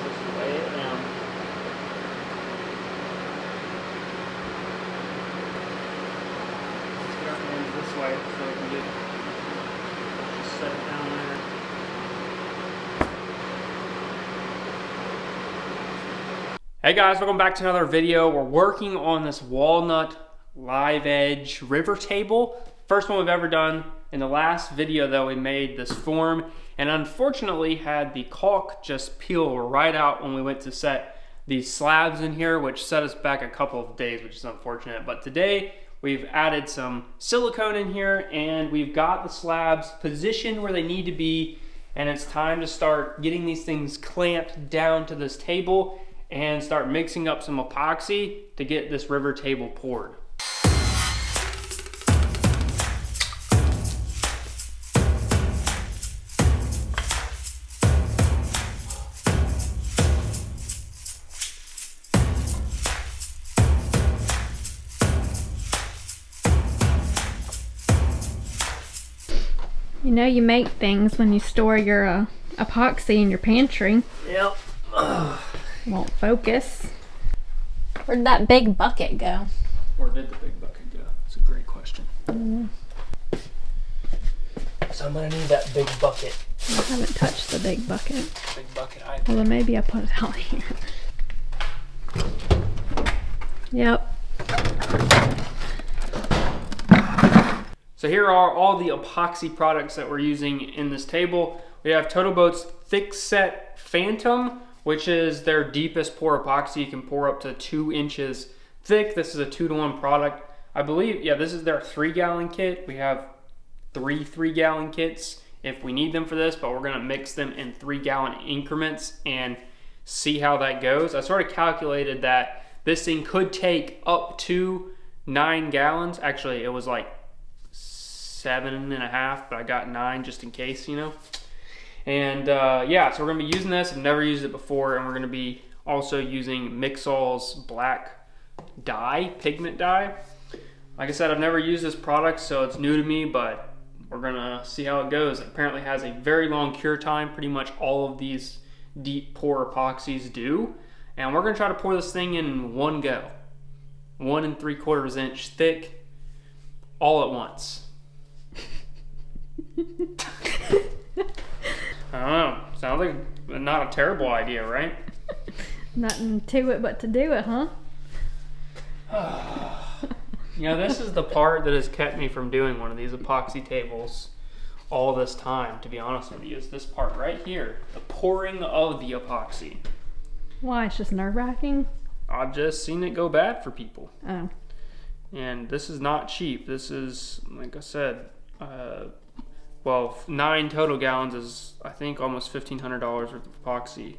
Just lay it down. Let's get our hands this way so we can just set it down there. Hey guys, welcome back to another video. We're working on this walnut live edge river table. First one we've ever done. In the last video though, we made this form and unfortunately had the caulk just peel right out when we went to set these slabs in here, which set us back a couple of days, which is unfortunate. But today we've added some silicone in here and we've got the slabs positioned where they need to be, and it's time to start getting these things clamped down to this table and start mixing up some epoxy to get this river table poured. You know you make things when you store your epoxy in your pantry. Yep. Won't focus. Where'd that big bucket go? Where did the big bucket go? It's a great question. So I'm gonna need that big bucket. I haven't touched the big bucket. Big bucket. Well, then maybe I put it out here. Yep. So here are all the epoxy products that we're using in this table. We have Total Boat's Thick Set Phantom, which is their deepest pour epoxy. You can pour up to 2 inches thick. This is a 2-to-1 product. I believe, yeah, this is their 3-gallon kit. We have 3 3-gallon kits if we need them for this, but we're gonna mix them in 3-gallon increments and see how that goes. I sort of calculated that this thing could take up to 9 gallons. Actually, it was like 7.5, but I got 9 just in case, you know. And yeah, so we're gonna be using this. I've never used it before, and we're gonna be also using Mixol's black dye, pigment dye. Like I said, I've never used this product, so it's new to me, but we're gonna see how it goes. It apparently has a very long cure time. Pretty much all of these deep pour epoxies do. And we're gonna try to pour this thing in one go. 1 3/4 inch thick, all at once. I don't know. Sounds like not a terrible idea, right? Nothing to it but to do it, huh? You know, this is the part that has kept me from doing one of these epoxy tables all this time, to be honest with you, is this part right here, the pouring of the epoxy. Why? It's just nerve-wracking? I've just seen it go bad for people. Oh. And this is not cheap. This is, like I said, well, 9 total gallons is, I think, almost $1,500 worth of epoxy,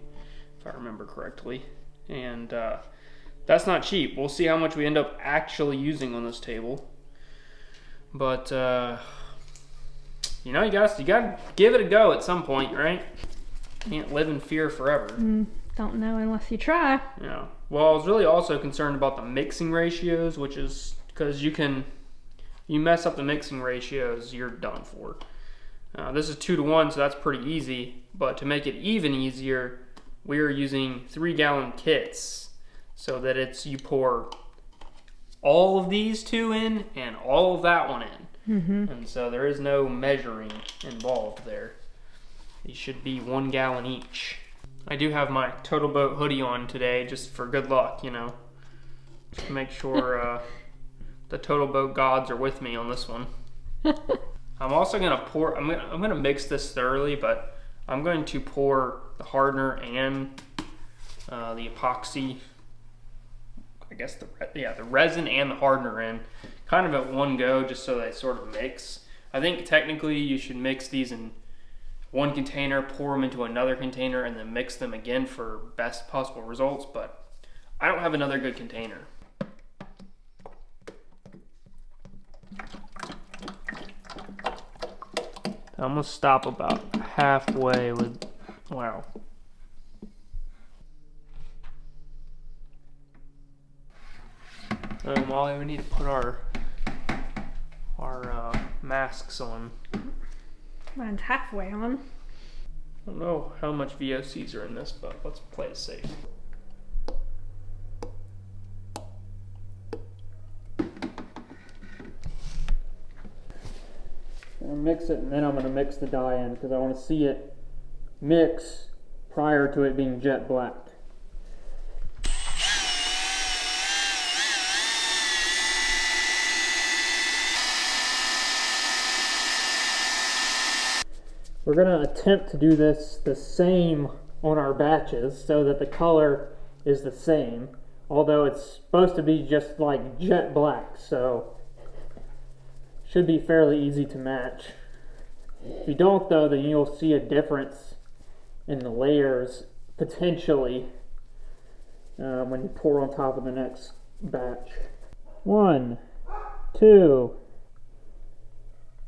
if I remember correctly. And that's not cheap. We'll see how much we end up actually using on this table. But, you know, you gotta give it a go at some point, right? Can't live in fear forever. Don't know unless you try. Yeah. Well, I was really also concerned about the mixing ratios, which is because you mess up the mixing ratios, you're done for. This is 2-to-1, so that's pretty easy. But to make it even easier, we are using 3-gallon kits so that you pour all of these 2 in and all of that one in. And so there is no measuring involved there. These should be 1 gallon each. I do have my Total Boat hoodie on today just for good luck, you know. Just to make sure the Total Boat gods are with me on this one. I'm also gonna pour, I'm gonna mix this thoroughly, but I'm going to pour the hardener and the epoxy, I guess the resin and the hardener in kind of at one go, just so they sort of mix. I think technically you should mix these in one container, pour them into another container, and then mix them again for best possible results, but I don't have another good container. I'm gonna stop about halfway with, wow. Molly, we need to put our masks on. Mine's halfway on. I don't know how much VOCs are in this, but let's play it safe. I'm gonna mix it, and then I'm gonna mix the dye in because I want to see it mix prior to it being jet black. We're going to attempt to do this the same on our batches so that the color is the same, although it's supposed to be just like jet black, so should be fairly easy to match. If you don't though, then you'll see a difference in the layers potentially when you pour on top of the next batch. 1, 2,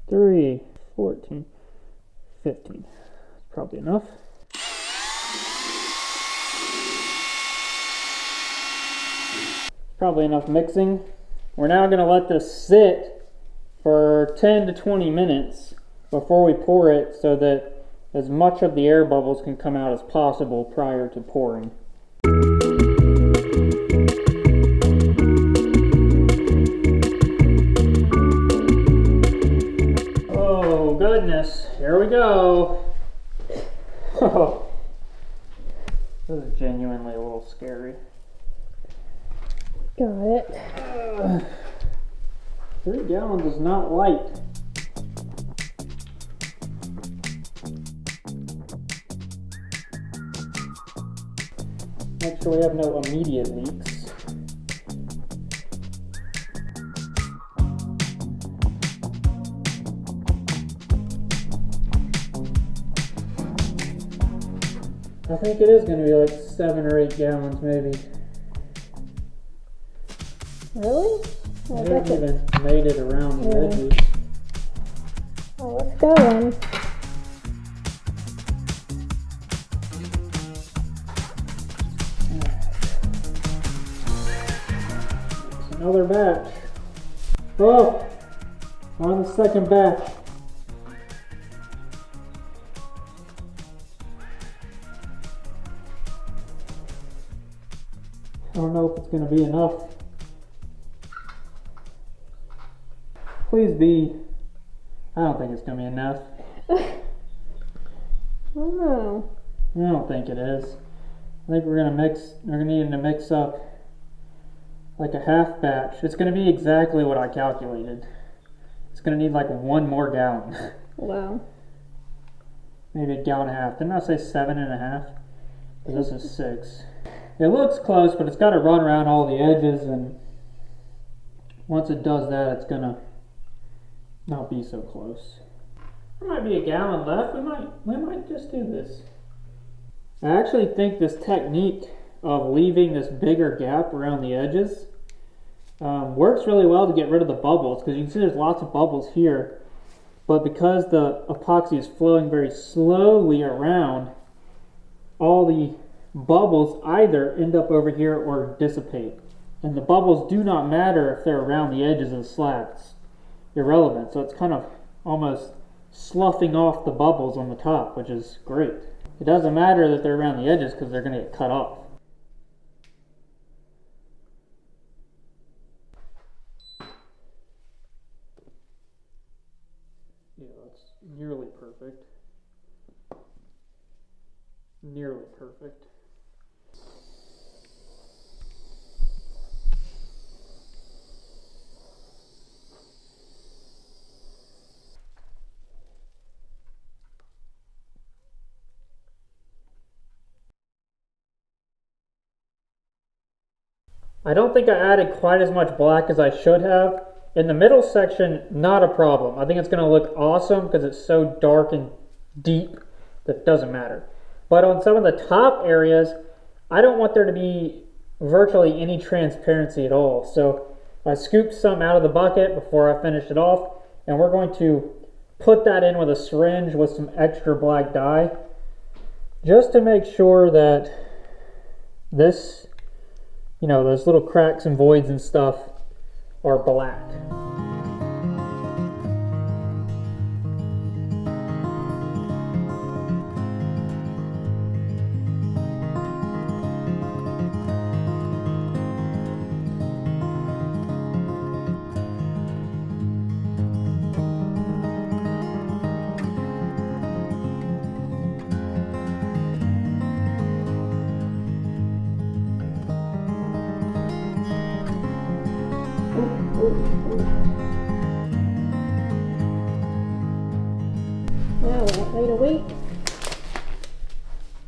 3, 14, 15. That's probably enough. Probably enough mixing. We're now going to let this sit for 10 to 20 minutes before we pour it so that as much of the air bubbles can come out as possible prior to pouring. Oh goodness, here we go. Oh, this is genuinely a little scary. Got it. 3 gallons is not light. Make sure we have no immediate leaks. I think it is going to be like 7 or 8 gallons maybe. Really? I haven't even made it around the edges. Oh, let's go then. It's another batch. Oh, on the second batch. I don't know if it's going to be enough. Please be. I don't think it's going to be enough. Oh. I don't think it is. I think we're going to need to mix up like a half batch. It's going to be exactly what I calculated. It's going to need like 1 more gallon. Wow. Maybe 1.5 gallons. Didn't I say 7.5? This is 6. It looks close, but it's got to run around all the edges, and once it does that, it's going to not be so close. There might be 1 gallon left. We might just do this. I actually think this technique of leaving this bigger gap around the edges works really well to get rid of the bubbles, because you can see there's lots of bubbles here, but because the epoxy is flowing very slowly around, all the bubbles either end up over here or dissipate. And the bubbles do not matter if they're around the edges of the slabs. Irrelevant. So it's kind of almost sloughing off the bubbles on the top, which is great. It doesn't matter that they're around the edges because they're going to get cut off. Yeah, that's nearly perfect. Nearly perfect. I don't think I added quite as much black as I should have. In the middle section, not a problem. I think it's going to look awesome because it's so dark and deep that it doesn't matter. But on some of the top areas, I don't want there to be virtually any transparency at all. So I scooped some out of the bucket before I finished it off, and we're going to put that in with a syringe with some extra black dye, just to make sure that this, you know, those little cracks and voids and stuff are black.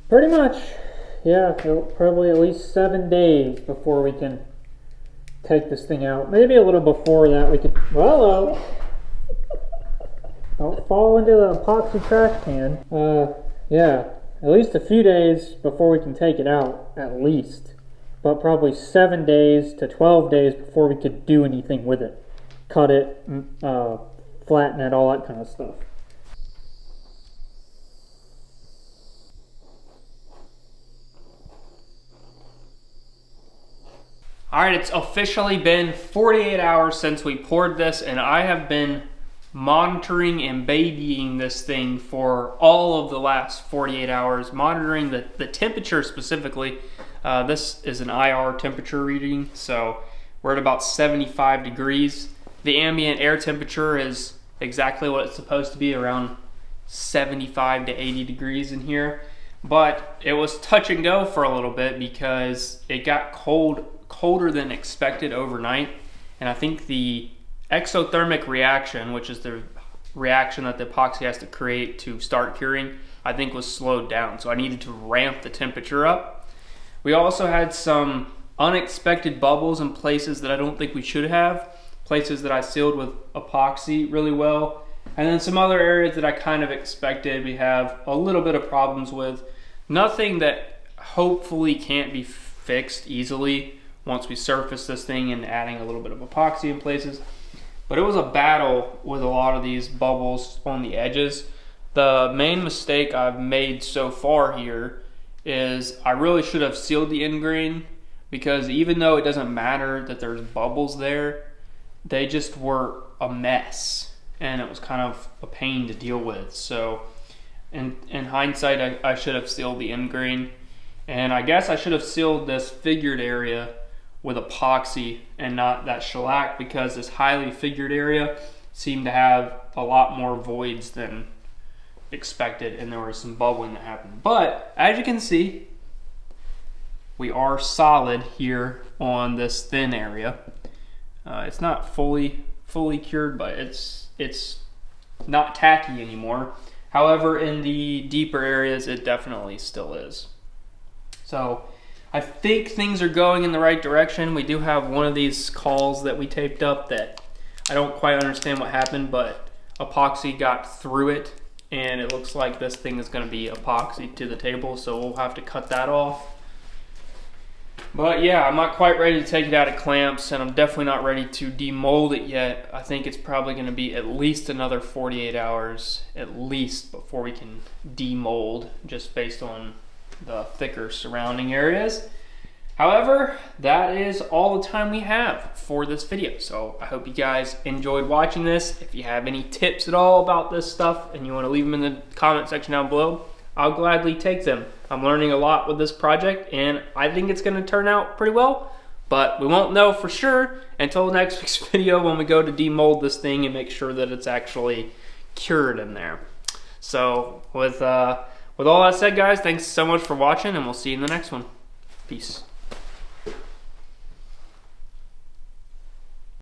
Pretty much. Yeah, probably at least 7 days before we can take this thing out. Maybe a little before that we could... Well, don't fall into the epoxy trash can. Yeah, at least a few days before we can take it out, at least. But probably 7 days to 12 days before we could do anything with it. Cut it, flatten it, all that kind of stuff. Alright, it's officially been 48 hours since we poured this, and I have been monitoring and babying this thing for all of the last 48 hours, monitoring the temperature specifically. This is an IR temperature reading, so we're at about 75 degrees. The ambient air temperature is exactly what it's supposed to be, around 75 to 80 degrees in here. But it was touch and go for a little bit because it got colder than expected overnight, and I think the exothermic reaction, which is the reaction that the epoxy has to create to start curing, I think was slowed down, so I needed to ramp the temperature up. We also had some unexpected bubbles in places that I don't think we should have, places that I sealed with epoxy really well, and then some other areas that I kind of expected we have a little bit of problems with. Nothing that hopefully can't be fixed easily once we surface this thing and adding a little bit of epoxy in places. But it was a battle with a lot of these bubbles on the edges. The main mistake I've made so far here is I really should have sealed the end grain, because even though it doesn't matter that there's bubbles there, they just were a mess and it was kind of a pain to deal with. So in hindsight, I should have sealed the end grain, and I guess I should have sealed this figured area with epoxy and not that shellac, because this highly figured area seemed to have a lot more voids than expected, and there was some bubbling that happened. But as you can see, we are solid here on this thin area. It's not fully cured, but it's not tacky anymore. However, in the deeper areas, it definitely still is. So I think things are going in the right direction. We do have one of these calls that we taped up that I don't quite understand what happened, but epoxy got through it, and it looks like this thing is going to be epoxy to the table, so we'll have to cut that off. But yeah, I'm not quite ready to take it out of clamps, and I'm definitely not ready to demold it yet. I think it's probably going to be at least another 48 hours, at least, before we can demold, just based on the thicker surrounding areas. However, that is all the time we have for this video. So I hope you guys enjoyed watching this. If you have any tips at all about this stuff and you want to leave them in the comment section down below, I'll gladly take them. I'm learning a lot with this project, and I think it's going to turn out pretty well, but we won't know for sure until next week's video when we go to demold this thing and make sure that it's actually cured in there. So with all that said, guys, thanks so much for watching, and we'll see you in the next one. Peace.